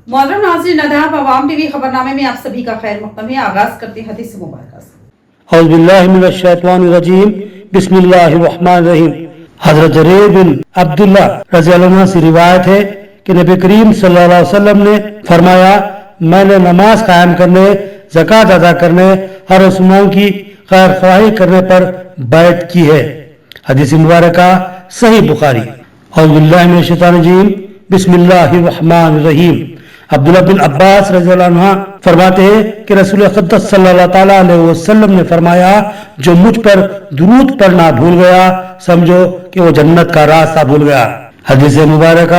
मोहतरम नाज़रीन, आदाब। अवाम टीवी खबरनामे में आप सभी का खैर मक़दम है। आगाज करते हैं हदीस मुबारक से। औज़ु बिल्लाहि मिनश शैतानिर रजीम, बिस्मिल्लाहिर रहमानिर रहीम। हज़रत जरीर बिन अब्दुल्लाह रज़ियल्लाहु अन्हु से रिवायत है कि नबी करीम सल्लल्लाहु अलैहि वसल्लम ने फरमाया, मैंने नमाज कायम करने, ज़कात अदा करने और मुसलमानों की खैर ख्वाही करने पर बैत की है। हदीस मुबारक सही बुखारी। औज़ु बिल्लाहि मिनश शैतानिर रजीम, बिस्मिल्लाहिर रहमानिर रहीम। अब्दुल्लाह बिन अब्बास रज़ियल्लाहु अन्हु फरमाते हैं कि रसूल अक़दस सल्लल्लाहु ताला अलैहि वसल्लम ने फरमाया, जो मुझ पर दुरूद पढ़ना भूल गया, समझो कि वो जन्नत का रास्ता भूल गया। हदीस मुबारक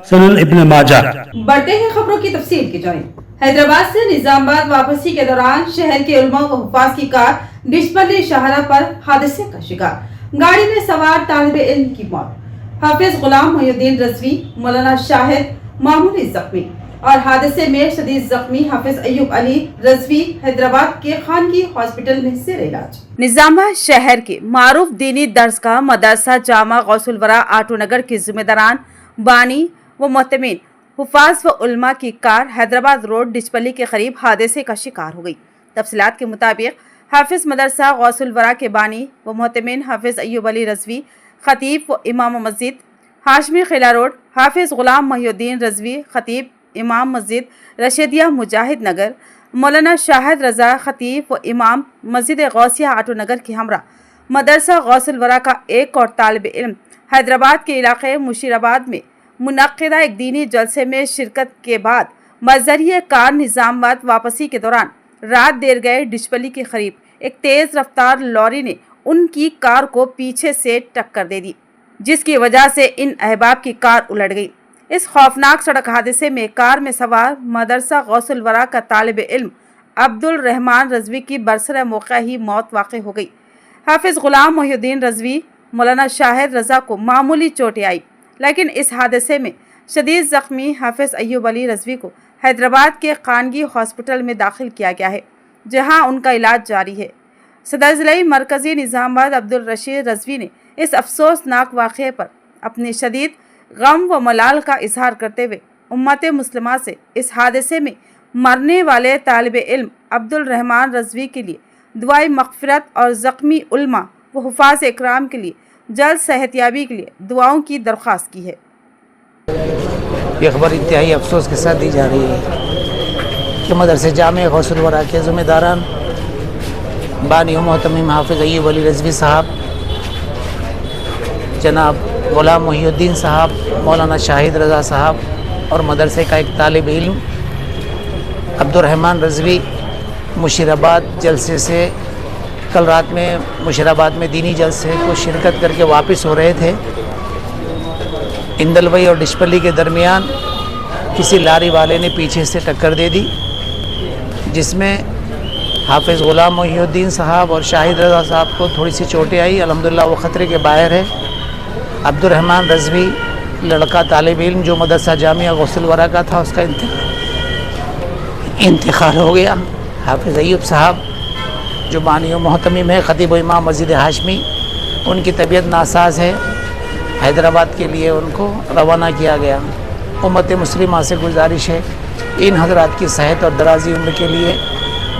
सुनन इब्न माजा। बढ़ते हैं खबरों की तफसील की जानिब। हैदराबाद से निजामाबाद वापसी के दौरान शहर के उलमा व हुफ़ाज़ की कार डिशपल्ली शाहरा पर हादसे का शिकार। गाड़ी में सवार तालिब इल्म की मौत। हाफिज गुलाम मोहिउद्दीन रज़वी, मौलाना शाहिद मामूली जख्मी और हादसे में शदीद जख्मी हाफिज अय्यूब अली रज़वी हैदराबाद के खानगी हॉस्पिटल में ज़ेर इलाज। निजामाबाद शहर के मारूफ दीनी दर्सगाह मदरसा जामा गौसुल वरा आटो नगर के जिम्मेदारान बानी व मोहतमीन हुफ़ाज़ व उलमा की कार हैदराबाद रोड डिचपल्ली के करीब हादसे का शिकार हो गई। तफसीलात के मुताबिक हाफिज मदरसा गौसुल वरा के बानी व मोहतमीन हाफिज अय्यूब अली रज़वी, खतीब व इमाम मस्जिद हाशमी खिला रोड, हाफिज गुलाम मोहिउद्दीन रज़वी, खतीब इमाम मस्जिद रशीदिया मुजाहिद नगर, मौलाना शाहिद रज़ा, खतीब व इमाम मस्जिद गौसिया आटो नगर के हमरा मदरसा गौसुल वरा का एक और तालिब इल्म हैदराबाद के इलाके मुशीराबाद में मुनक्किदा एक दीनी जलसे में शिरकत के बाद मज़रिए कार निजामाबाद वापसी के दौरान रात देर गए डिचपल्ली के करीब एक तेज़ रफ्तार लॉरी ने उनकी कार को पीछे से टक्कर दे दी, जिसकी वजह से इन अहबाब की कार उलट गई। इस खौफनाक सड़क हादसे में कार में सवार मदरसा गौसुल वरा का तालिब इल्म अब्दुल रहमान रज़वी की बरसर मौका ही मौत वाक़ हो गई। हाफिज गुलाम मोहिउद्दीन रज़वी, मौलाना शाहिद रज़ा को मामूली चोटें आई, लेकिन इस हादसे में शदीद ज़ख्मी हाफिज अय्यूब अली रज़वी को हैदराबाद के खानगी हॉस्पिटल में दाखिल किया गया है, जहां उनका इलाज जारी है। सदर ज़िले मरकज़ी निज़ामाबाद अब्दुल रशीद रज़वी ने इस अफसोसनाक वाक़े पर अपने शदीद गम व मलाल का इजहार करते हुए उम्मत मुस्लिमा से इस हादसे में मरने वाले तालिब इल्म अब्दुल रहमान रज़वी के लिए दुआए मग़फ़िरत और ज़ख्मी उलमा व हुफ़ाज़ इकराम के लिए जल्द सेहतयाबी के लिए दुआओं की दरख्वास्त की है। ये खबर इंतहाई अफसोस के साथ दी जा रही है कि मदरसे जामे गौसुल वरा के ज़िम्मेदारान बानी व मोहतमीम हाफिज अय्यूब अली रज़वी साहब, जनाब गुलाम मोहिउद्दीन साहब, मौलाना शाहिद रज़ा साहब और मदरसे का एक तालिब इल्म अब्दुल रहमान रज़वी मुशीराबाद जलसे से कल रात में मुशीराबाद में दीनी जलसे को शिरकत करके वापस हो रहे थे। इंदलवई और डिशपल्ली के दरमियान किसी लारी वाले ने पीछे से टक्कर दे दी, जिसमें हाफिज़ गुलाम मोहिउद्दीन साहब और शाहिद रज़ा साहब को थोड़ी सी चोटें आई। अल्हम्दुलिल्लाह वो ख़तरे के बाहर है। अब्दुल रहमान रज़वी लड़का तालिब इल्म जो मदरसा जामिया गौसुल वरा का था, उसका इंतकाल हो गया। हाफिज़ अय्यूब साहब जो बानी व मोहतमीम है, खतीब व इमाम मस्जिद हाशमी, उनकी तबीयत नासाज है। हैदराबाद के लिए उनको रवाना किया गया। उम्मत मुस्लिमा से गुजारिश है इन हज़रात की सेहत और दराज़ी उम्र के लिए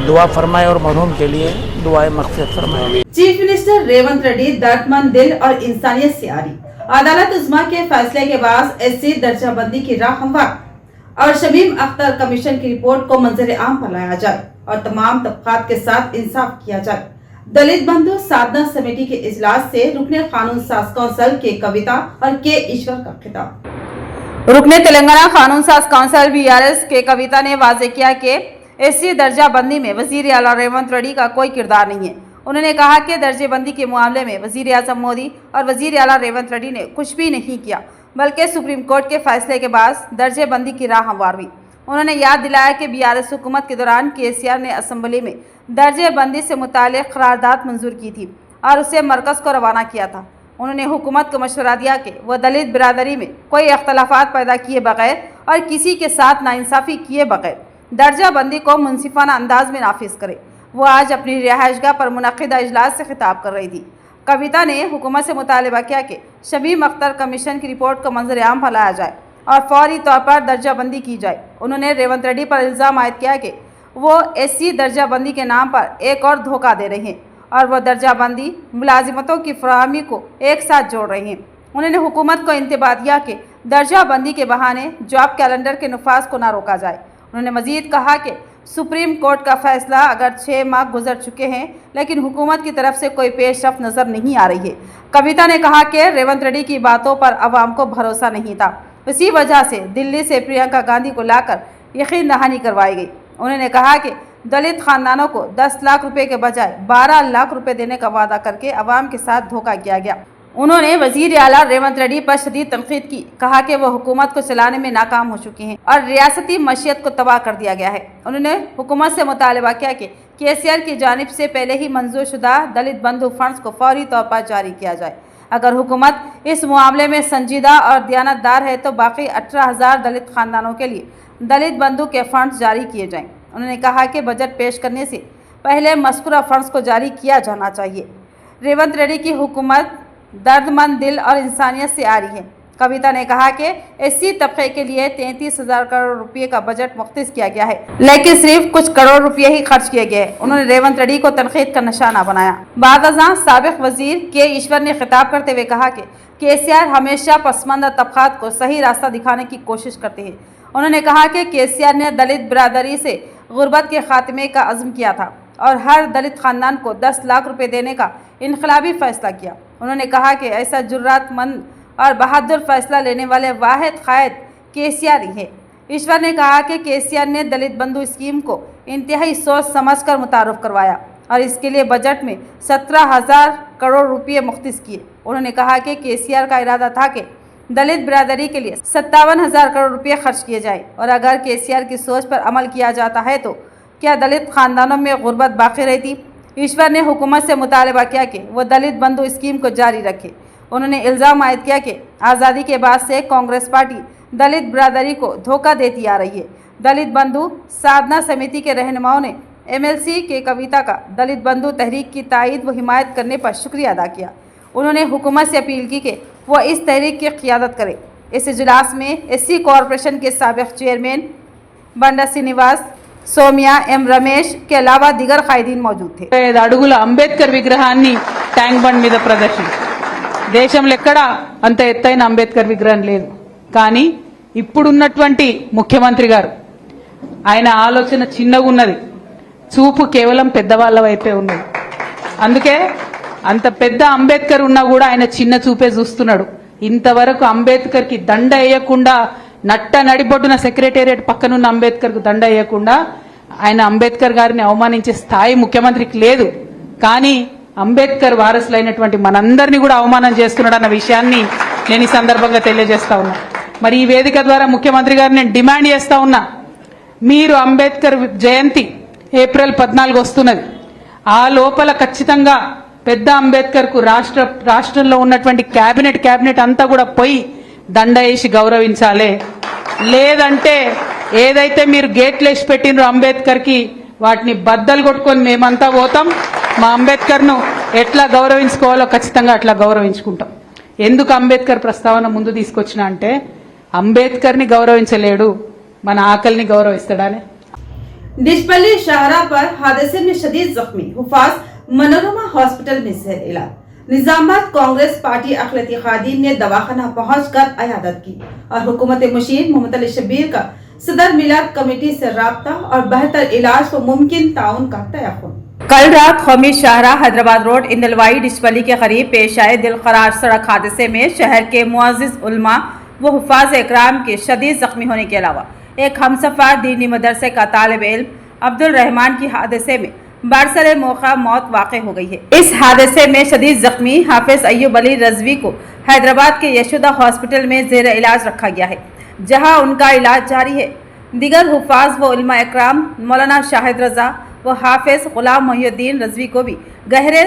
दुआ फरमाए और मरहूम के लिए दुआए मग़फ़िरत फरमाए। चीफ मिनिस्टर रेवंत रेड्डी दर्दमंद दिल और इंसानियत से आरी। अदालत उज़्मा के फैसले के बाद एससी दर्जा बंदी की राह हमवार और शमीम अख्तर कमीशन की रिपोर्ट को मंजर आम पर लाया जाए और तमाम तबक़ात के साथ इंसाफ किया जाए। दलित बंधु साधना समिति के इजलास से रुकने कानून साज कौंसिल के कविता और के ईश्वर का खिताब। रुकने तेलंगाना कानून साज कौंसिल बीआरएस के कविता ने वाज़े किया कि एससी दर्जा बंदी में वज़ीर आला रेवंत रेड्डी का कोई किरदार नहीं है। उन्होंने कहा कि दर्जे बंदी के मामले में वज़ीर आज़म मोदी और वज़ीर आला रेवंत रेड्डी ने कुछ भी नहीं किया, बल्कि सुप्रीम कोर्ट के फैसले के बाद दर्जे बंदी की राह हमवार हुई। उन्होंने याद दिलाया कि बीआरएस हुकूमत के दौरान केसीआर ने असम्बली में दर्जे बंदी से मुताल्लिक़ करारदाद मंजूर की थी और उसे मरकज़ को रवाना किया था। उन्होंने हुकूमत को मशवरा दिया कि वह दलित बिरादरी में कोई अख्तलाफात पैदा किए बगैर और किसी के साथ नाइंसाफ़ी किए बगैर दर्जा बंदी को मुनसिफाना अंदाज में नाफिज करे। वो आज अपनी रिहाइशगाह पर मुनक़िदा इजलास से खिताब कर रही थी। कविता ने हुकूमत से मुतालबा किया कि शमीम अख्तर कमीशन की रिपोर्ट को मंजर आम पर लाया जाए और फौरी तौर पर दर्जा बंदी की जाए उन्होंने रेवंत रेड्डी पर इल्ज़ाम आयद किया कि वो SC दर्जा बंदी के नाम पर एक और धोखा दे रहे हैं और वह दर्जा बंदी मुलाजिमतों की फराहमी को एक साथ जोड़ रहे हैं। उन्होंने हुकूमत को इंतबाह दिया कि दर्जा बंदी के बहाने जॉब कैलेंडर के नफाज को ना रोका जाए। उन्होंने मजीद कहा कि सुप्रीम कोर्ट का फैसला अगर 6 माह गुजर चुके हैं लेकिन हुकूमत की तरफ से कोई पेशरफ्त नज़र नहीं आ रही है। कविता ने कहा कि रेवंत रेड्डी की बातों पर अवाम को भरोसा नहीं था, इसी वजह से दिल्ली से प्रियंका गांधी को लाकर यकीन दहानी करवाई गई। उन्होंने कहा कि दलित खानदानों को 10 लाख रुपए के बजाय 12 लाख रुपए देने का वादा करके अवाम के साथ धोखा किया गया। उन्होंने वजीर आला रेवंत रेड्डी पर शदीद तनकीद की, कहा कि वह हुकूमत को चलाने में नाकाम हो चुकी हैं और रियासती मशीयत को तबाह कर दिया गया है। उन्होंने हुकूमत से मुतालबा किया कि KCR की जानिब से पहले ही मंजूर शुदा दलित बंधु फंड्स को फौरी तौर पर जारी किया जाए। अगर हुकूमत इस मामले में संजीदा और दयानतदार है तो बाकी 18,000 दलित खानदानों के लिए दलित बंधु के फंड्स जारी किए जाएँ। उन्होंने कहा कि बजट पेश करने से पहले मज़कूरा फंड्स को जारी किया जाना चाहिए। रेवंत रेड्डी की हुकूमत दर्दमंद दिल और इंसानियत से आ रही है। कविता ने कहा कि SC तबके के लिए 33,000 करोड़ रुपये का बजट मुख्तस किया गया है लेकिन सिर्फ कुछ करोड़ रुपये ही खर्च किए गए। उन्होंने रेवंत रेड्डी को तनकीद का निशाना बनाया। बादअज़ां साबिक वजीर के ईश्वर ने खिताब करते हुए कहा कि KCR हमेशा पसमानदा तबकात को सही रास्ता दिखाने की कोशिश करते हैं। उन्होंने कहा कि KCR ने दलित बिरादरी से गुर्बत के खात्मे का अज़्म किया था और हर दलित खानदान को 10 लाख रुपए देने का इनकलाबी फैसला किया। उन्होंने कहा कि ऐसा जुर्रातमंद और बहादुर फैसला लेने वाले वाहिद कायद KCR ही है। ईश्वर ने कहा कि KCR ने दलित बंधु स्कीम को इंतहाई सोच समझ कर मुतारुफ करवाया और इसके लिए बजट में 17,000 करोड़ रुपये मुख्तस किए। उन्होंने कहा कि KCR का इरादा था कि दलित बिरादरी के लिए 57,000 करोड़ रुपये खर्च किए जाए और अगर KCR की सोच पर अमल किया जाता है तो क्या दलित खानदानों में गुर्बत बाकी रहती। ईश्वर ने हुकूमत से मुतालबा किया कि वह दलित बंधु स्कीम को जारी रखे। उन्होंने इल्ज़ाम आयद किया कि आज़ादी के बाद से कांग्रेस पार्टी दलित बिरादरी को धोखा देती आ रही है। दलित बंधु साधना समिति के रहनुमाओं ने MLC के कविता का दलित बंधु तहरीक की तायद व हिमायत करने पर शुक्रिया अदा किया। उन्होंने हुकूमत से अपील की कि वह इस तहरीक की क़ियादत करे। इस इजलास में SC कॉरपोरेशन के साबिक़ चेयरमैन बंडा श्रीनिवास, సోమ్య ఎం రమేష్ के अलावा दिगर ఖైదీన్ मौजूद थे। 5 అడుగుల అంబేద్కర్ విగ్రహాన్ని ట్యాంక్ బండ్ మీద ప్రదర్శన దేశంలో ఎక్కడ అంత ఎత్తైన అంబేద్కర్ విగ్రహం లేదు. కానీ ఇప్పుడున్నటువంటి ముఖ్యమంత్రి గారు ఆయన ఆలోచన చిన్నగా ఉన్నది, చూపు కేవలం పెద్దవాళ్ళ వైపే ఉన్నది. అందుకే అంత పెద్ద అంబేద్కర్ ఉన్నా కూడా ఆయన చిన్న చూపే చూస్తున్నాడు. ఇంతవరకు అంబేద్కర్ కి దండ వేయకుండా నట్ట నడిబొడ్డున సెక్రటేరియట్ పక్కనున్న అంబేద్కర్ కు దండ వేయకుండా ఆయన అంబేద్కర్ గారిని అవమానించే స్థాయి ముఖ్యమంత్రికి లేదు. కానీ అంబేద్కర్ వారసులైనటువంటి మనందరినీ కూడా అవమానం చేస్తున్నాడన్న విషయాన్ని నేను ఈ సందర్భంగా తెలియజేస్తా ఉన్నా. మరి ఈ వేదిక ద్వారా ముఖ్యమంత్రి గారిని నేను డిమాండ్ చేస్తా ఉన్నా, మీరు అంబేద్కర్ జయంతి ఏప్రిల్ 14 వస్తున్నది, ఆ లోపల ఖచ్చితంగా పెద్ద అంబేద్కర్ కు రాష్ట్రంలో ఉన్నటువంటి కేబినెట్ అంతా కూడా పోయి దండ వేసి గౌరవించాలి. లేదంటే ఏదైతే మీరు గేట్లు వేసి పెట్టినరో అంబేద్కర్ కి వాటిని బద్దలు కొట్టుకొని మేమంతా పోతాం. మా అంబేద్కర్ ను ఎట్లా గౌరవించుకోవాలో ఖచ్చితంగా అట్లా గౌరవించుకుంటాం. ఎందుకు అంబేద్కర్ ప్రస్తావన ముందు తీసుకొచ్చినా అంటే అంబేద్కర్ ని గౌరవించలేడు, మన ఆకలిని గౌరవిస్తాడనే. डिशपल्ली शाहरा पर हादसे में शदीद जख्मी हुफाज मनोरमा हॉस्पिटल में जेर इलाज। निजामाबाद कांग्रेस पार्टी अखिलती खादीन ने दवाखाना पहुंचकर अयादत की और हुकूमत मुशीर मोहम्मद अली शब्बीर का सदर मिलाद कमेटी से राब्ता और बेहतर इलाज को मुमकिन ताउन का तयक़ुन। कल रात कौमी शाहरा हैदराबाद रोड इंदलवाई डिशपल्ली के करीब पेश आए दिलखरार सड़क हादसे में शहर के मुअज़्ज़िज़ उलमा व हुफ़ाज़ इकराम के शदीद जख्मी होने के अलावा एक हमसफर दीनी मदरसे का तालिब इल्म अब्दुल रहमान की हादसे में बरसरे मौका मौत वाक़ हो गई है। इस हादसे में शदीद जख्मी हाफिज अय्यूब अली रजवी को हैदराबाद के यशोदा हॉस्पिटल में जेर इलाज रखा गया है, जहां उनका इलाज जारी है। दिगर हुफ़ाज़ व उलमा इकराम मौलाना शाहिद रजा व हाफिज गुलाम मोहिउद्दीन रजवी को भी गहरे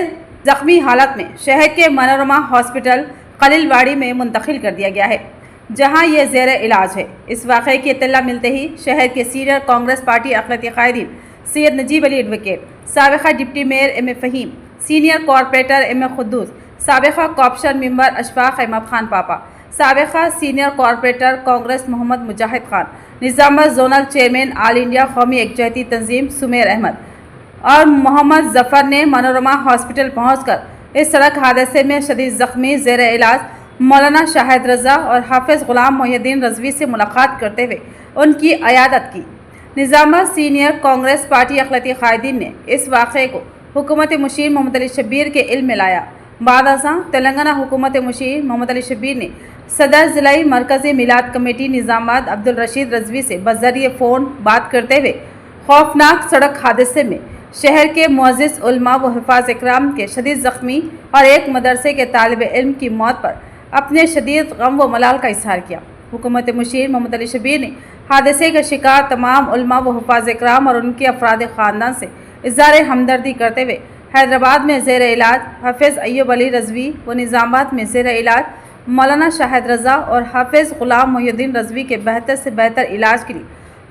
जख्मी हालत में शहर के मनोरमा हॉस्पिटल खलीलवाड़ी में मुंतकिल कर दिया गया है, जहां ये जेर इलाज है। इस वाक़े की इत्तला मिलते ही शहर के सीनियर कांग्रेस पार्टी अखिलती कायदीन सैयद नजीब अली एडवोकेट, साबिक़ा deputy mayor M A Fahim, senior corporator M A Quddus, साबिक़ा कॉर्पोरेशन मेंबर अशफाक अहमद खान पापा, साबिक़ा senior corporator Congress Mohammed Mujahid Khan Nizamabad zonal chairman all India कौमी एकजहती तंजीम सुमेर अहमद और मोहम्मद जफर ने मनोरमा हॉस्पिटल पहुंचकर इस सड़क हादसे में शदीद जख्मी ज़ेर इलाज मौलाना शाहिद रजा और हाफिज गुलाम मोहिउद्दीन रजवी से मुलाकात करते हुए उनकी अयादत की। निजामाबाद सीनियर कांग्रेस पार्टी अखिलती कायदीन ने इस वाक़े को हुकूमत मुशीर मोहम्मद अली शब्बीर के इल्म में लाया। बाद अज़ां तेलंगाना हुकूमत मुशीर मोहम्मद अली शब्बीर ने सदर ज़िलाई मरकज़ी मिलाद कमेटी निजामाबाद अब्दुल रशीद रजवी से बज़रिए फ़ोन बात करते हुए खौफनाक सड़क हादसे में शहर के मुअज़्ज़िज़ उलमा व हिफ़ाज़ इकराम के शदीद ज़ख्मी और एक मदरसे के तालिब इल्म की मौत पर अपने शदीद गम व मलाल का इज़हार किया। हुकूमत मुशीर मोहम्मद अली शब्बीर ने हादसे का शिकार तमाम उलमा व हिफ़ाज़ इकराम और उनके अफराद ख़ानदान से इज़हार हमदर्दी करते हुए हैदराबाद में ज़ेर इलाज हाफिज़ अय्यूब अली रजवी व निज़ामाबाद में ज़ेर इलाज मौलाना शाहिद रजा और हाफिज़ गुलाम मोहिउद्दीन रजवी के बेहतर से बेहतर इलाज के लिए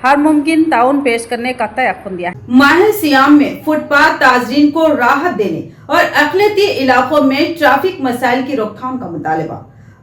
हर मुमकिन ताउन पेश करने का तयक़ुन दिया। माह सियाम में फुटपाथ ताजरीन को राहत देने और अक़लियती इलाकों में ट्रैफिक मसाइल की रोकथाम का मुतालबा।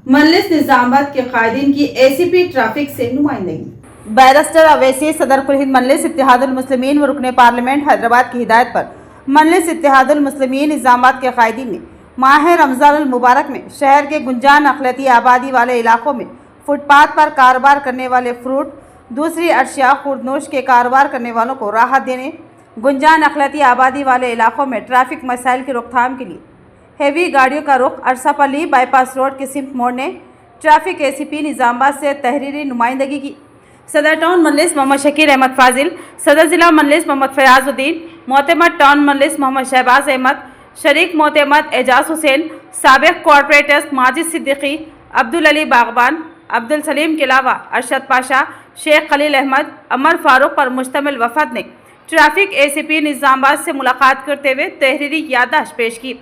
मजलिस निजामाबाद के कायदीन की एसीपी ट्रैफिक से नुमाइंदगी। बैरिस्टर अवैसी सदर कुल हिंद मजलिस इत्तेहादुल मुस्लिमीन व रुकने पार्लियामेंट हैदराबाद की हिदायत पर मजलिस इत्तेहादुल मुस्लिमीन निजामाबाद के कायदीन ने माह रमज़ानुल मुबारक में शहर के गुंजान अक़लियती आबादी वाले इलाकों में फुटपाथ पर कारोबार करने वाले फ्रूट दूसरी अशिया खुर्दनोश के कारोबार करने वालों को राहत देने, गुंजान अक़लियती आबादी वाले इलाकों में ट्रैफिक मसाइल की रोकथाम के लिए हेवी गाड़ियों का रुख अरसापल्ली बाईपास रोड की सिमत मोड़ने ट्रैफिक एसीपी निजामाबाद से तहरीरी नुमाइंदगी की। सदर टाउन मजलिस मोहम्मद शकीर अहमद फाजिल, सदर ज़िला मजलिस मोहम्मद फयाजुद्दीन, मोतमद टाउन मजलिस मोहम्मद शहबाज अहमद, शरीक मोतमद एजाज हुसैन, साबिक़ कॉर्पोरेटर्स माजिद सिद्दीकी, अब्दुल अली बागबान, अब्दुल सलीम के अलावा अरशद पाशा, शेख खलील अहमद, अमर फारूक पर मुश्तमिल वफद ने ट्रैफिक एसीपी निजामाबाद से मुलाकात करते हुए तहरीरी याददाश्त पेश की,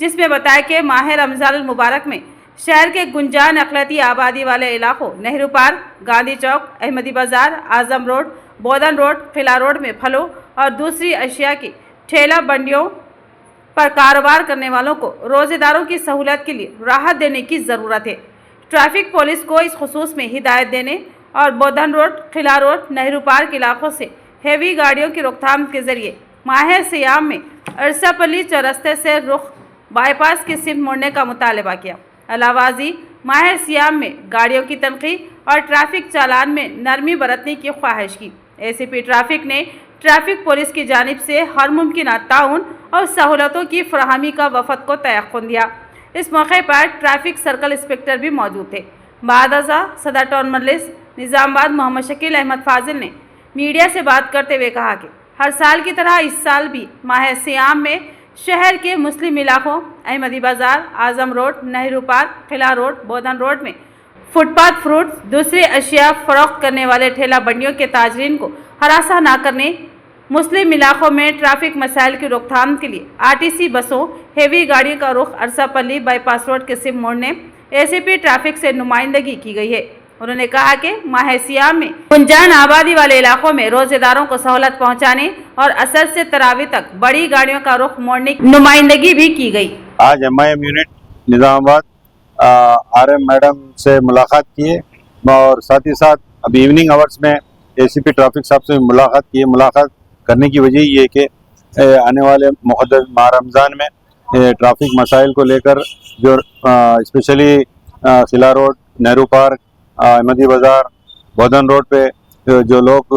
जिसमें बताया कि माह रमज़ानुल मुबारक में शहर के गुंजान अक़लियती आबादी वाले इलाकों नेहरू पार्क, गांधी चौक, अहमदी बाज़ार, आज़म रोड, बोधन रोड, किला रोड में फलों और दूसरी अशिया की ठेला बंडियों पर कारोबार करने वालों को रोज़ेदारों की सहूलत के लिए राहत देने की ज़रूरत है। ट्रैफिक पुलिस को इस खुसूस में हिदायत देने और बोधन रोड, किला रोड, नेहरू पार्क इलाकों से हेवी गाड़ियों की रोकथाम के ज़रिए माह सियाम में अरसापल्ली चौरस्ते से रुख बाईपास की सिमत मोड़ने का मुतालबा किया। अलावाजी माह सियाम में गाड़ियों की तनक़ी और ट्रैफिक चालान में नरमी बरतने की ख्वाहिश की। एसीपी ट्रैफिक ने ट्रैफिक पुलिस की जानिब से हर मुमकिन ताउन और सहूलतों की फराहमी का वफद को तयक़ुन दिया। इस मौके पर ट्रैफिक सर्कल इंस्पेक्टर भी मौजूद थे। बाद अज़ा सदर टाउन मजलिस निजामाबाद मोहम्मद शकील अहमद फाजिल ने मीडिया से बात करते हुए कहा कि हर साल की तरह इस साल भी माह सियाम में शहर के मुस्लिम इलाकों अहमदी बाज़ार, आज़म रोड, नेहरू पार्क, किला रोड, बोधन रोड में फुटपाथ फ्रूट दूसरी अशिया फ़रोख्त करने वाले ठेला बंडियों के ताजरीन को हरासा न करने, मुस्लिम इलाकों में ट्रैफिक मसाइल की रोकथाम के लिए आरटीसी बसों, हेवी गाड़ियों का रुख अरसापल्ली बाईपास रोड के सिम मोड़ने एसीपी ट्रैफिक से नुमाइंदगी की गई है। उन्होंने कहा कि माह सियाम में गुंजान आबादी वाले इलाकों में रोजेदारों को सहूलत पहुंचाने और असर से तरावी तक बड़ी गाड़ियों का रुख मोड़ने की नुमाइंदगी भी की गई। आज MIM unit Nizamabad RM madam से मुलाकात किए और साथ ही साथ अभी इवनिंग आवर्स में एसीपी ट्रैफिक साहब से मुलाकात किए। मुलाकात करने की वजह ये कि आने वाले मुक़द्दस माह रमज़ान में ट्रैफिक मसाइल को लेकर जो स्पेशली किला रोड, नेहरू पार्क, अहमदी बाज़ार, बोधन रोड पे जो लोग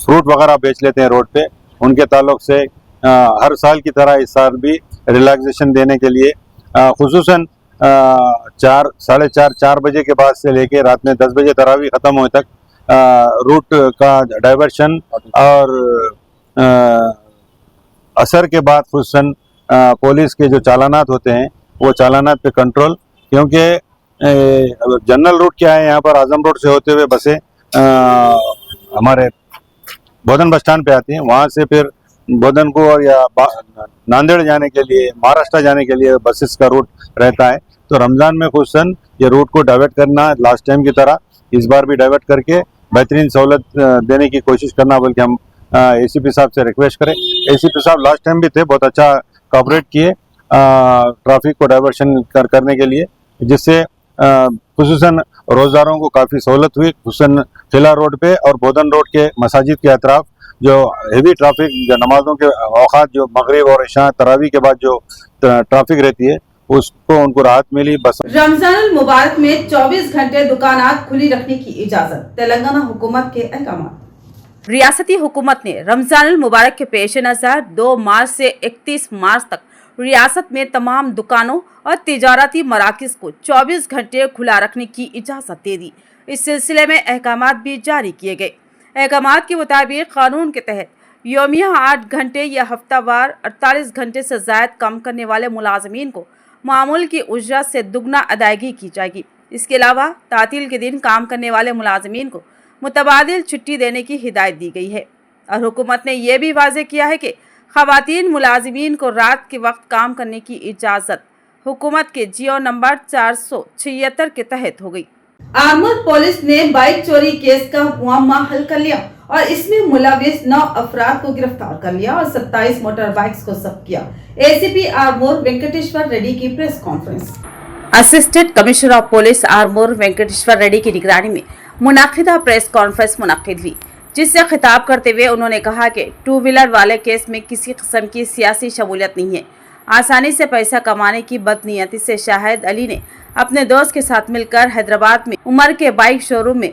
फ्रूट वगैरह बेच लेते हैं रोड पे, उनके ताल्लुक से हर साल की तरह इस साल भी रिलैक्सेशन देने के लिए खुसूसन 4, साढ़े 4 बजे के बाद से लेके रात में 10 बजे तरावी ख़त्म होने तक रूट का डाइवर्शन और असर के बाद खुसूसन पुलिस के जो चालानात होते हैं वो चालानात पे कंट्रोल, क्योंकि जनरल रूट क्या है, यहाँ पर आज़म रोड से होते हुए बसें हमारे बोधन बस स्टैंड पे आती हैं, वहाँ से फिर बोधन को और या नांदेड़ जाने के लिए, महाराष्ट्र जाने के लिए बसेस का रूट रहता है। तो रमज़ान में खुसूसन ये रूट को डाइवर्ट करना, लास्ट टाइम की तरह इस बार भी डाइवर्ट करके बेहतरीन सहूलत देने की कोशिश करना, बल्कि हम एसीपी साहब से रिक्वेस्ट करें। एसीपी साहब लास्ट टाइम भी थे, बहुत अच्छा कोऑपरेट किए ट्रैफिक को डाइवर्शन करने के लिए, जिससे खुसूसन रोज़दारों को काफ़ी सहूलत हुई। हुसैन किला रोड पे और बोधन रोड के मसाजिद के अतराफ जो हेवी ट्रैफिक, जो नमाज़ों के औकात जो मगरिब और इशा तरावी के बाद जो ट्रैफिक रहती है उसको उनको राहत मिली। बस रमजानुल मुबारक में 24 घंटे दुकानात खुली रखने की इजाजत, तेलंगाना हुकूमत के अहकाम। रियासती हुकूमत ने रमजानुल मुबारक के पेश नज़र 2 मार्च से 31 मार्च तक रियासत में तमाम दुकानों और तिजारती मराकिज़ को 24 घंटे खुला रखने की इजाज़त दे दी। इस सिलसिले में अहकामात भी जारी किए गए। अहकामात के मुताबिक कानून के तहत यौमिया 8 घंटे या हफ्तावार 48 घंटे से ज़ायद कम करने वाले मुलाजमीन को मामूल की उजरत से दुगना अदायगी की जाएगी। इसके अलावा तातील के दिन काम करने वाले मुलाजमीन को मुतबादिल छुट्टी देने की हिदायत दी गई है। और हुकूमत ने यह भी वाज़ेह किया है कि ख़वातीन मुलाजिमीन को रात के वक्त काम करने की इजाज़त हुकूमत के जियो नंबर 476 के तहत हो गई। आर्मर पुलिस ने बाइक चोरी केस का मुआम्मा हल कर लिया और इसमें मुलविस 9 अफराद को गिरफ्तार कर लिया और 27 मोटर बाइक्स को जब्त किया। एसीपी आर्मूर वेंकटेश्वर रेड्डी की press conference. Assistant commissioner of police Armoor Venkateshwar Reddy की निगरानी में मुनाकिदा प्रेस कॉन्फ्रेंस मुनाकिद हुई, जिससे खिताब करते हुए उन्होंने कहा कि 2 व्हीलर वाले केस में किसी किस्म की सियासी शमूलियत नहीं है। आसानी से पैसा कमाने की बदनीयती से शाहिद अली ने अपने दोस्त के साथ मिलकर हैदराबाद में उमर के बाइक शोरूम में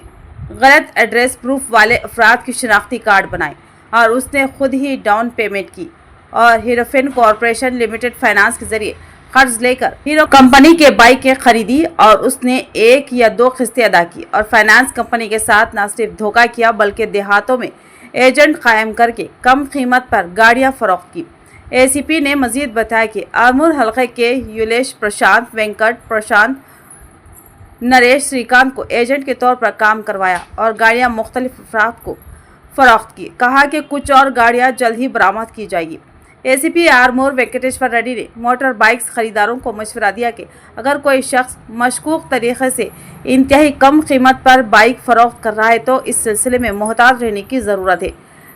गलत एड्रेस प्रूफ वाले अफराद की शिनाख्ती कार्ड बनाए और उसने खुद ही डाउन पेमेंट की और हीरोफिन कॉरपोरेशन लिमिटेड फाइनेंस के जरिए कर्ज लेकर हीरो कंपनी के बाइकें खरीदी और उसने 1 या 2 किस्तें अदा की और फाइनेंस कंपनी के साथ न सिर्फ धोखा किया बल्कि देहातों में एजेंट कायम करके कम कीमत पर गाड़ियां फरोख्त की। एसीपी ने मजीद बताया कि आर्मूर हल्के के युलेश प्रशांत, वेंकट प्रशांत, नरेश श्रीकांत को एजेंट के तौर पर काम करवाया और गाड़ियां मुख्तलिफ अफराद को फरोख्त की। कहा कि कुछ और गाड़ियां जल्द ही बरामद की जाएगी। एसीपी आर्मूर वेंकटेश्वर रेड्डी ने मोटर बाइक्स खरीदारों को मशवरा दिया कि अगर कोई शख्स मशकूक तरीके से इंतहाई कम कीमत पर बाइक फरोख्त कर रहा है तो इस सिलसिले में मोहतात रहने की ज़रूरत है।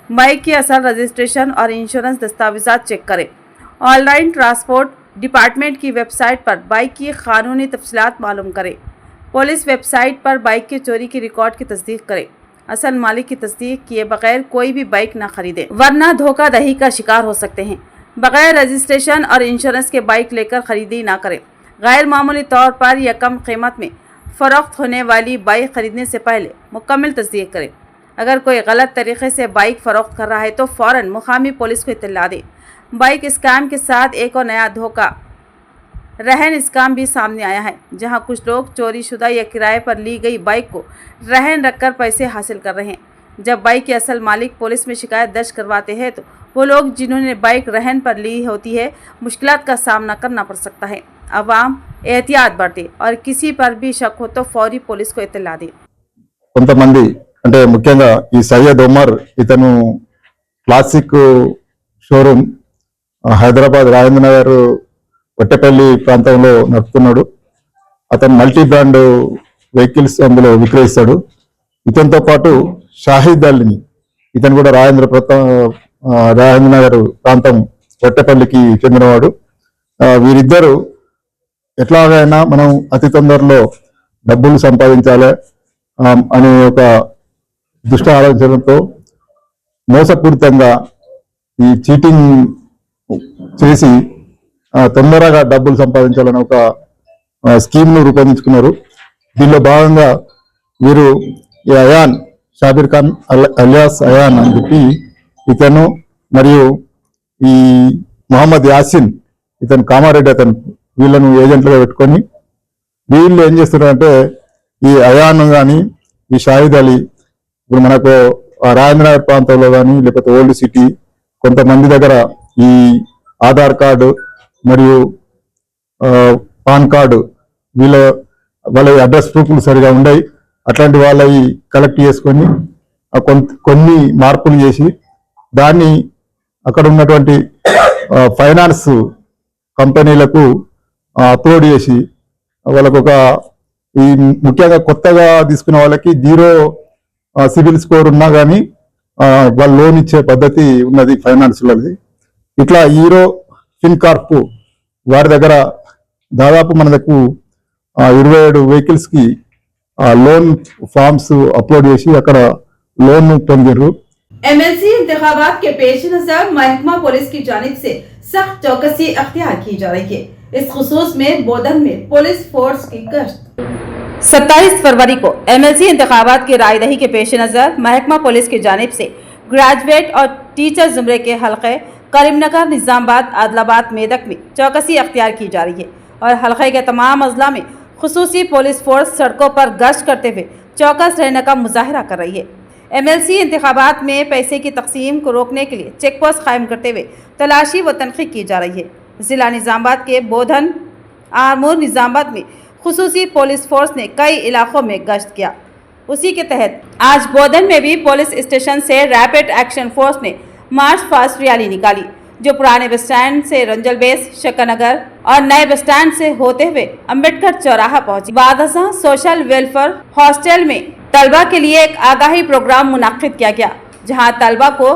बाइक की असल रजिस्ट्रेशन और इंश्योरेंस दस्तावेज़ात चेक करें। ऑनलाइन ट्रांसपोर्ट डिपार्टमेंट की वेबसाइट पर बाइक की कानूनी तफसीलात मालूम करें। पुलिस वेबसाइट पर बाइक के चोरी की रिकॉर्ड की तस्दीक करें। असल मालिक की तस्दीक किए बगैर कोई भी बाइक ना खरीदें, वरना धोखाधड़ी का शिकार हो सकते हैं। बगैर रजिस्ट्रेशन और इंश्योरेंस के बाइक लेकर खरीदी ना करें। गैर मामूली तौर पर या कम कीमत में फ़रोख्त होने वाली बाइक खरीदने से पहले मुकम्मल तस्दीक करें। अगर कोई गलत तरीके से बाइक फ़रोख्त कर रहा है तो फ़ौरन मुकामी पुलिस को इत्तला दें। बाइक स्कैम के साथ एक और नया धोखा रहन स्कैम भी सामने आया है, जहां कुछ लोग चोरी शुदा या किराए पर ली गई बाइक को रहन रखकर पैसे हासिल कर रहे हैं। जब बाइक के असल मालिक पुलिस में शिकायत दर्ज करवाते हैं तो वो लोग जिन्होंने बाइक रहन पर ली होती है मुश्किलात का सामना करना पड़ सकता है। अवाम एहतियात बरते और किसी पर भी शक हो तो फौरी पुलिस को इत्तला दें। కొంతమంది అంటే ముఖ్యంగా ఈ సయ్యద్ ఉమర్ ఇతను క్లాసిక్ షోరూమ్ హైదరాబాద్ రాజేంద్ర నగర్ వట్టపల్లి ప్రాంతంలో నడుపుతున్నాడు. అతను మల్టీ బ్రాండ్ వెహికల్స్ అందులో విక్రయిస్తాడు. ఇతనితో పాటు షాహిద్ అలీని, ఇతను కూడా రాజేంద్ర నగర్ ప్రాంతం వట్టపల్లికి చెందినవాడు. వీరిద్దరు ఎట్లాగైనా మనం అతి తొందరలో డబ్బులు సంపాదించాలి అనే ఒక దుష్ట ఆలోచనతో మోసపూరితంగా ఈ చీటింగ్ చేసి తొందరగా డబ్బులు సంపాదించాలని ఒక స్కీమ్ ను రూపొందించుకున్నారు. దీనిలో భాగంగా వీరు ఈ అయాన్ షాబిర్ ఖాన్ అలియాస్ అయాన్ అని చెప్పి ఇతను మరియు ఈ మొహమ్మద్ యాసిన్ ఇతను కామారెడ్డి అతను వీళ్ళను ఏజెంట్లుగా పెట్టుకొని వీళ్ళు ఏం చేస్తున్నారంటే ఈ అయాన్ కానీ ఈ షాహిద్ అలీ ఇప్పుడు మనకు రాజేంద్ర నగర్ ప్రాంతంలో కానీ లేకపోతే ఓల్డ్ సిటీ కొంతమంది దగ్గర ఈ ఆధార్ కార్డు మరియు పాన్ కార్డు వాళ్ళ అడ్రస్ ప్రూఫ్లు సరిగా ఉండయి. అట్లాంటి వాళ్ళవి కలెక్ట్ చేసుకొని కొన్ని మార్పులు చేసి దాన్ని అక్కడ ఉన్నటువంటి ఫైనాన్స్ కంపెనీలకు అప్లోడ్ చేసి వాళ్ళకు ఒక ఈ ముఖ్యంగా కొత్తగా తీసుకున్న వాళ్ళకి 0 సిబిల్ స్కోర్ ఉన్నా కానీ వాళ్ళు లోన్ ఇచ్చే పద్ధతి ఉన్నది ఫైనాన్స్ వాళ్ళది. ఇట్లా హీరో ఫిన్కార్ప్ వారి దగ్గర దాదాపు మన దగ్గర 27 వెహికల్స్ కి లోన్ ఫామ్స్ అప్లోడ్ చేసి అక్కడ లోన్ పొందిర్రు. MLC इंतखाबात के पेश नजर महकमा पुलिस की जानिब से सख्त चौकसी अख्तियार की जा रही है. इस खुसूस में बोधन में पुलिस फोर्स की गश्त 27 फरवरी को MLC इंतखाबात की रायदही के पेश नजर महकमा पुलिस की जानिब से ग्रेजुएट और टीचर जुमरे के हल्के करीमनगर, निजामाबाद, आदिलाबाद, मेदक में चौकसी अख्तियार की जा रही है और हल्के के तमाम अजला में खुसूसी पुलिस फोर्स सड़कों पर गश्त करते हुए चौकस रहने का मुजाहरा कर रही है. MLC इंतखाबात में पैसे की तकसीम को रोकने के लिए चेक पोस्ट कायम करते हुए तलाशी व तनखीद की जा रही है. जिला निजामाबाद के बोधन, आरमूर, निजामाबाद में खुसूसी पुलिस फोर्स ने कई इलाकों में गश्त किया. उसी के तहत आज बोधन में भी पुलिस स्टेशन से रैपिड एक्शन फोर्स ने मार्च पास्ट रैली निकाली, जो पुराने बस स्टैंड से रंजल बेस, शक्करनगर और नए बस स्टैंड से होते हुए अम्बेडकर चौराहा पहुंची. बादशाह सोशल वेलफेयर हॉस्टल में तलबा के लिए एक आगाही प्रोग्राम मुनाकिद किया गया, जहां तलबा को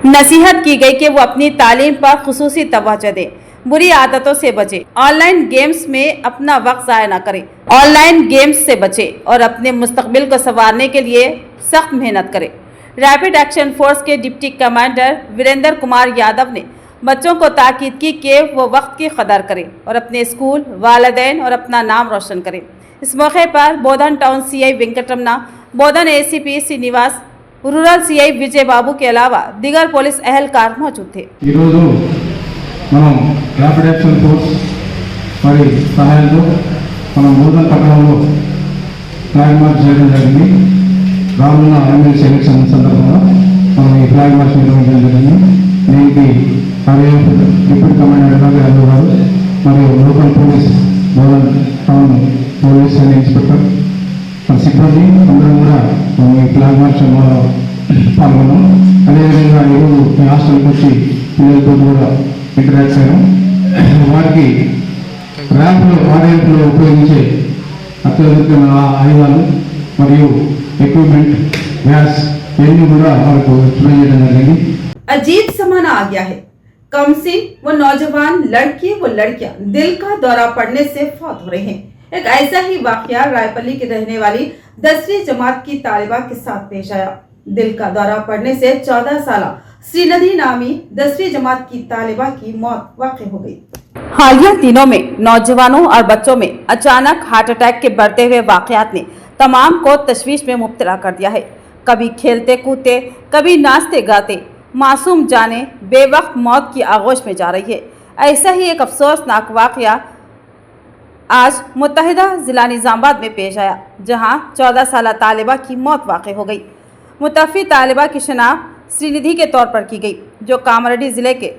नसीहत की गई कि वो अपनी तालीम पर खुसूसी तवज्जो दें, बुरी आदतों से बचे, ऑनलाइन गेम्स में अपना वक्त ज़ाया न करें, ऑनलाइन गेम्स से बचे और अपने मुस्तकबिल को संवारने के लिए सख्त मेहनत करें. रैपिड एक्शन फोर्स के डिप्टी कमांडर वीरेंद्र कुमार यादव ने बच्चों को ताकीद की कि वो वक्त की कदर करें और अपने स्कूल, वालिदैन और अपना नाम रोशन करें. इस मौके पर बोधन टाउन CI वेंकटरमना, बोधन ACP श्रीनिवास, रूरल CI विजय बाबू के अलावा दीगर पुलिस अहलकार मौजूद थे. ఈరోజు మనం ర్యాపిడ్ యాక్షన్ ఫోర్స్ వారి సహాయంతో మనం బోధన్ పట్టణంలో ఫ్లాగ్ మార్చ్ చేయడం జరిగింది. రానున్న MLC ఎలక్షన్ సందర్భంగా మనం ఈ ఫ్లాగ్ మార్చ్ నిర్వహించడం జరిగింది. దీనికి RAF డిప్యూటీ కమాండర్ యాదవ్ గారు మరియు local police Bodhan town police and inspector సిబ్బంది అందరం కూడా ఈ ఫ్లాగ్ మార్చ్ పాల్గొన్నాం. అదేవిధంగా ఈరోజు మీ హాస్టల్కి వచ్చి పిల్లలతో కూడా ఇంటరాక్ట్ అయ్యాం. వారికి RAFలో ఉపయోగించే అత్యధికమైన ఆయుధాలు మరియు ఎక్విప్మెంట్, గ్యాస్ ఇవన్నీ కూడా వారికి ఎక్స్ప్లెయిన్ చేయడం జరిగింది. अजीब जमाना आ गया है. कम से वो नौजवान लड़के व लड़कियां दिल का दौरा पड़ने से फौत हो रहे हैं. एक ऐसा ही वाकया रायपल्ली की रहने वाली 10वीं जमात की तालिबा के साथ पेश आया. दिल का दौरा पड़ने से 14 साल श्रीनिधि नामी 10वीं जमात की तालिबा की मौत वाक़ई हो गई. हालिया दिनों में नौजवानों और बच्चों में अचानक हार्ट अटैक के बढ़ते हुए वाकयात ने तमाम को तशवीश में मुब्तला कर दिया है. कभी खेलते कूदते, कभी नाचते गाते मासूम जाने बेवक्त मौत की आगोश में जा रही है. ऐसा ही एक अफसोसनाक वाकया आज मुत्तहिदा ज़िला निज़ामाबाद में पेश आया, जहां 14 साल तालिबा की मौत वाक़ई हो गई. मुतफ़ी तालिबा की शनाख्त श्रीनिधि के तौर पर की गई, जो कामारेड्डी ज़िले के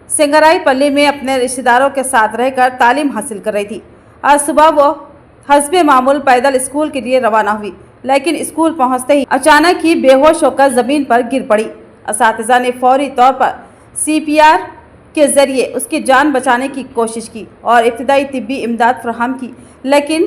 सिंगराईपल्ली में अपने रिश्तेदारों के साथ रहकर तालीम हासिल कर रही थी. आज सुबह वो हस्बे मामूल पैदल स्कूल के लिए रवाना हुई, लेकिन स्कूल पहुंचते ही अचानक ही बेहोश होकर ज़मीन पर गिर पड़ी. असातिज़ा ने फौरी तौर पर CPR के ज़रिए उसकी जान बचाने की कोशिश की और इब्तदाई तिब्बी इमदाद फराहम की, लेकिन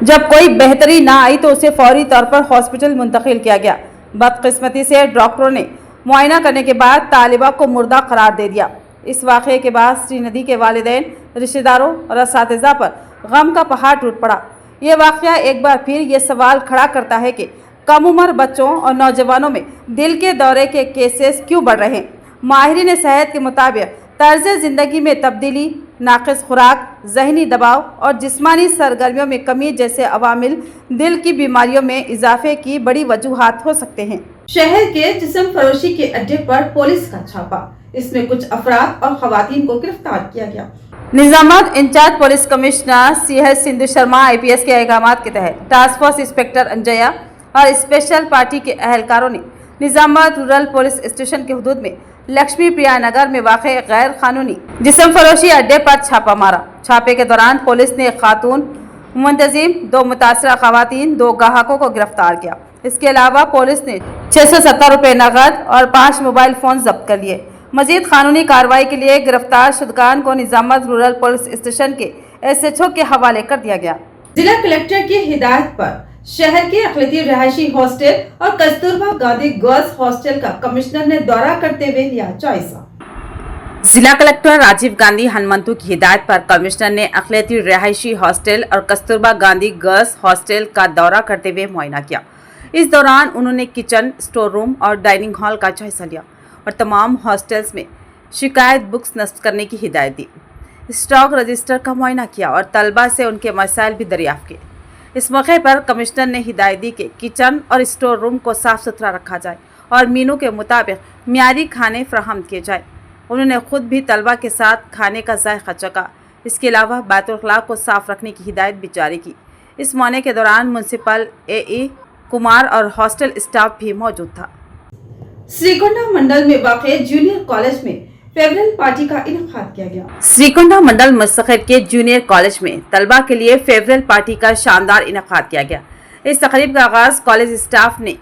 जब कोई बेहतरी ना आई तो उसे फौरी तौर पर हॉस्पिटल मुंतकिल किया गया. बदकिस्मती से डॉक्टरों ने मुआयना करने के बाद तालिबा को मुर्दा करार दे दिया. इस वाक़े के बाद श्रीनिधि के वालिदैन, रिश्तेदारों और असातिज़ा पर गम का पहाड़ टूट पड़ा. ये वाक़या एक बार फिर ये सवाल खड़ा करता है कि कम उम्र बच्चों और नौजवानों में दिल के दौरे के केसेस क्यों बढ़ रहे हैं. माहिरीन सेहत के मुताबिक तर्ज ज़िंदगी में तब्दीली, नाक़िस खुराक, जहनी दबाव और जिस्मानी सरगर्मियों में कमी जैसे अवामिल दिल की बीमारियों में इजाफे की बड़ी वजूहात हो सकते हैं. शहर के जिस्म फरोशी के अड्डे पर पुलिस का छापा, इसमें कुछ अफराद और खवातीन को गिरफ्तार किया गया. Nizamabad incharge police commissioner CH Sindhu Sharma IPS के अहकामात के तहत टास्क फोर्स इंस्पेक्टर अंजया और स्पेशल पार्टी के अहलकारों ने निजामाबाद रूरल पुलिस स्टेशन के हुदूद में लक्ष्मी प्रिया नगर में वाक़े गैर कानूनी जिस्म फरोशी अड्डे पर छापा मारा. छापे के दौरान पुलिस ने एक खातून मुंतजिम, 2 मुतासरा खवातीन, 2 ग्राहकों को गिरफ्तार किया. इसके अलावा पुलिस ने 670 रुपये नकद और 5 मोबाइल फ़ोन जब्त कर लिए. मजीद कानूनी कार्रवाई के लिए गिरफ्तार शुदगान को निजामाबाद रूरल पुलिस स्टेशन के SHO के हवाले कर दिया गया. जिला कलेक्टर की हिदायत पर शहर के अक़लियती रहायशी हॉस्टल और कस्तूरबा गांधी गर्ल्स हॉस्टल का कमिश्नर ने दौरा करते हुए लिया जायजा. जिला कलेक्टर राजीव गांधी हनुमंतु की हिदायत पर कमिश्नर ने अक़लियती रिहायशी हॉस्टल और कस्तूरबा गांधी गर्ल्स हॉस्टल का दौरा करते हुए मुआयना किया। इस दौरान उन्होंने किचन, स्टोर रूम और डाइनिंग हॉल का जायजा लिया और तमाम हॉस्टल्स में शिकायत बुक्स नस्ब करने की हिदायत दी। स्टॉक रजिस्टर का मुआयना किया और तलबा से उनके मसाइल भी दरियाफ्त किए। इस मौके पर कमिश्नर ने हिदायत दी कि किचन और स्टोर रूम को साफ सुथरा रखा जाए और मीनू के मुताबिक मियारी खाने फराहम किए जाए। उन्होंने खुद भी तलबा के साथ खाने का जायका चखा। इसके अलावा बैतुल खला को साफ रखने की हिदायत भी जारी की। इस मौके के दौरान म्युनिसिपल ए कुमार और हॉस्टल स्टाफ भी मौजूद था। श्रीकुंडा मंडल में वाक़ जूनियर कॉलेज में फेयरवेल पार्टी का इनेकाद किया गया। श्रीकुंडा मंडल मुस्तखिर के जूनियर कॉलेज में तलबा के लिए फेयरवेल पार्टी का शानदार इनेकाद किया गया। इस तकरीब का आगाज कॉलेज स्टाफ ने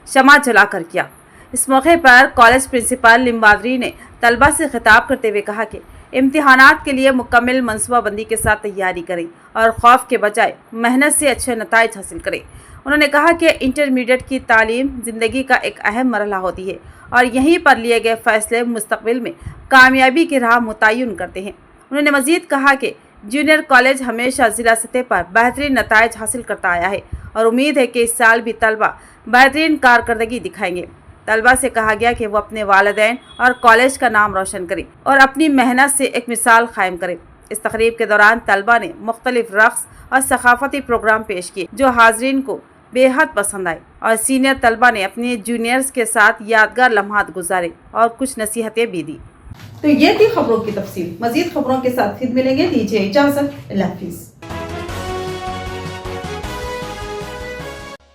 शमा जलाकर किया। इस मौके पर कॉलेज प्रिंसिपल लिम्बादरी ने तलबा से खिताब करते हुए कहा कि इम्तिहानात के लिए मुकम्मल मनसूबाबंदी के साथ तैयारी करें और खौफ के बजाय मेहनत से अच्छे नताइज हासिल करें। उन्होंने कहा कि इंटरमीडिएट की तालीम ज़िंदगी का एक अहम मरहला होती है और यहीं पर लिए गए फैसले मुस्तकबिल में कामयाबी की राह मुतय्यन करते हैं। उन्होंने मज़ीद कहा कि जूनियर कॉलेज हमेशा ज़िला सतह पर बेहतरीन नताइज हासिल करता आया है और उम्मीद है कि इस साल भी तलबा बेहतरीन कारकर्दगी दिखाएंगे। तलबा से कहा गया कि वो अपने वालिदैन और कॉलेज का नाम रोशन करें और अपनी मेहनत से एक मिसाल कायम करें। इस तकरीब के दौरान तलबा ने मुख्तलिफ रक़्स और सकाफती प्रोग्राम पेश किए जो हाजरीन को बेहद पसंद आए और सीनियर तलबा ने अपने जूनियर्स के साथ यादगार लम्हात गुजारे और कुछ नसीहतें भी दी। तो ये थी खबरों की तफसील। मजीद खबरों के साथ फिर मिलेंगे। दीजिए इजाज़त। अल्लाह हाफिज़।